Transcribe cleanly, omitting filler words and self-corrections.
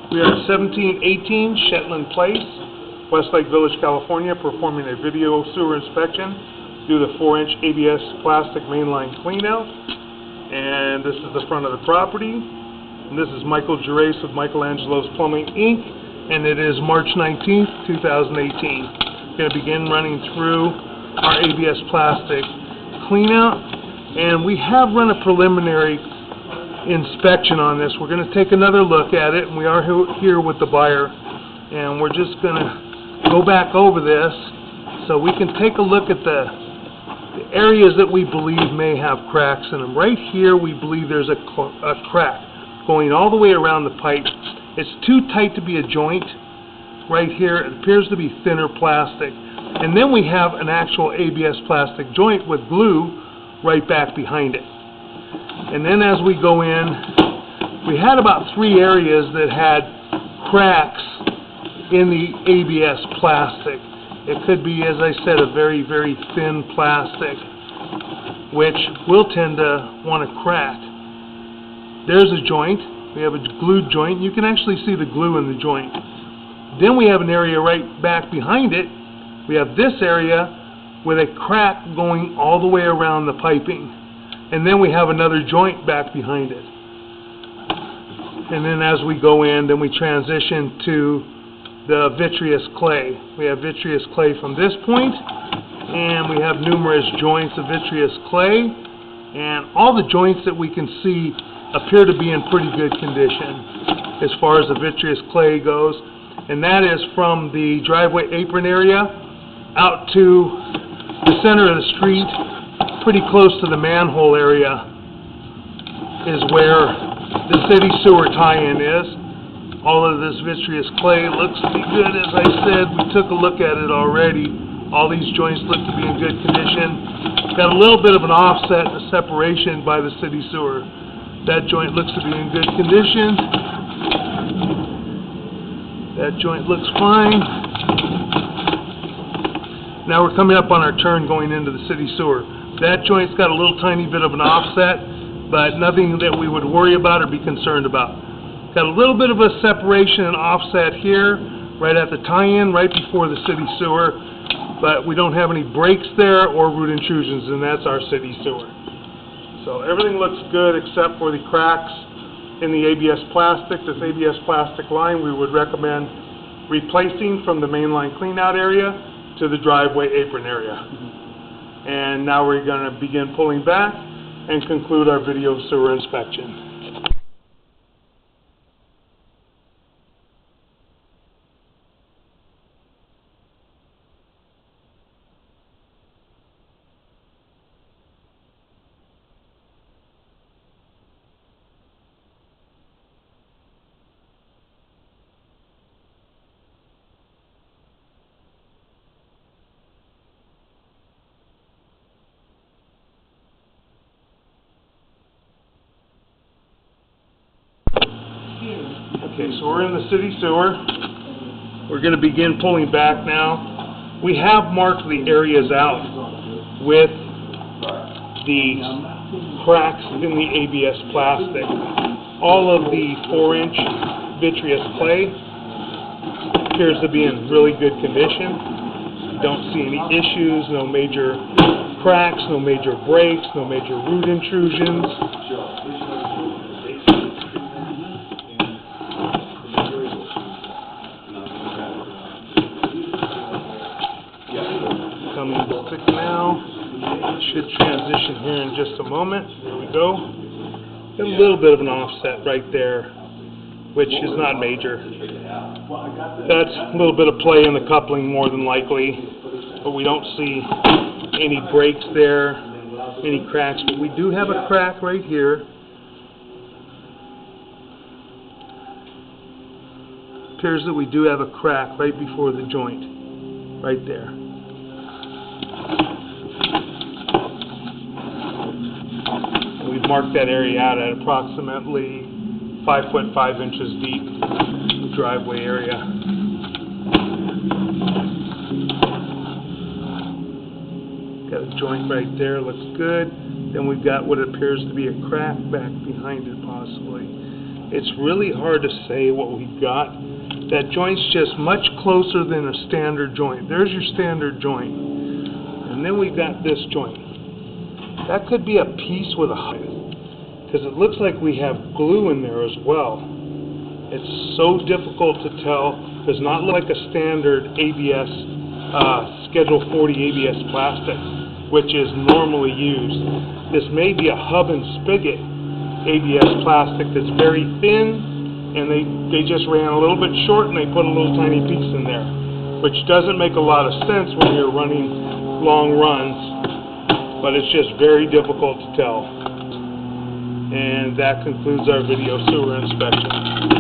We are at 1718 Shetland Place, Westlake Village, California, performing a video sewer inspection due to 4-inch ABS plastic mainline cleanout. And this is the front of the property. And this is Michael Gervais with Michelangelo Plumbing, Inc. And it is March 19th, 2018. We're going to begin running through our ABS plastic cleanout. And we have run a preliminary inspection on this. We're going to take another look at it, and we are here with the buyer, and we're just going to go back over this so we can take a look at the areas that we believe may have cracks in them. Right here we believe there's a crack going all the way around the pipe. It's too tight to be a joint. Right here it appears to be thinner plastic, and then we have an actual ABS plastic joint with glue right back behind it. And then as we go in, we had about 3 areas that had cracks in the ABS plastic. It could be, as I said, a very, very thin plastic, which will tend to want to crack. There's a joint. We have a glued joint. You can actually see the glue in the joint. Then we have an area right back behind it. We have this area with a crack going all the way around the piping. And then we have another joint back behind it. And then as we go in, then we transition to the vitreous clay. We have vitreous clay from this point, and we have numerous joints of vitreous clay. And all the joints that we can see appear to be in pretty good condition as far as the vitreous clay goes. And that is from the driveway apron area out to the center of the street. Pretty close to the manhole area is where the city sewer tie-in is. All of this vitreous clay looks to be good. As I said, we took a look at it already. All these joints look to be in good condition. Got a little bit of an offset, a separation by the city sewer. That joint looks to be in good condition. That joint looks fine. Now we're coming up on our turn going into the city sewer. That joint's got a little tiny bit of an offset, but nothing that we would worry about or be concerned about. Got a little bit of a separation and offset here, right at the tie-in, right before the city sewer, but we don't have any breaks there or root intrusions, and that's our city sewer. So everything looks good except for the cracks in the ABS plastic. This ABS plastic line we would recommend replacing from the mainline cleanout area to the driveway apron area. And now we're going to begin pulling back and conclude our video sewer inspection. Okay, so we're in the city sewer. We're going to begin pulling back now. We have marked the areas out with the cracks in the ABS plastic. All of the 4-inch vitreous clay appears to be in really good condition. Don't see any issues, no major cracks, no major breaks, no major root intrusions. Coming thick now. Should transition here in just a moment. There we go. Got a little bit of an offset right there, which is not major. That's a little bit of play in the coupling more than likely, but we don't see any breaks there, any cracks. But we do have a crack right here. Appears that we do have a crack right before the joint, right there. We've marked that area out at approximately 5 foot 5 inches deep, the driveway area. Got a joint right there, looks good. Then we've got what appears to be a crack back behind it possibly. It's really hard to say what we've got. That joint's just much closer than a standard joint. There's your standard joint. And then we've got this joint. That could be a piece with a because it looks like we have glue in there as well. It's so difficult to tell. Does not look like a standard ABS, Schedule 40 ABS plastic, which is normally used. This may be a hub and spigot ABS plastic that's very thin, and they just ran a little bit short and they put a little tiny piece in there, which doesn't make a lot of sense when you're running long runs, but it's just very difficult to tell. And that concludes our video sewer inspection.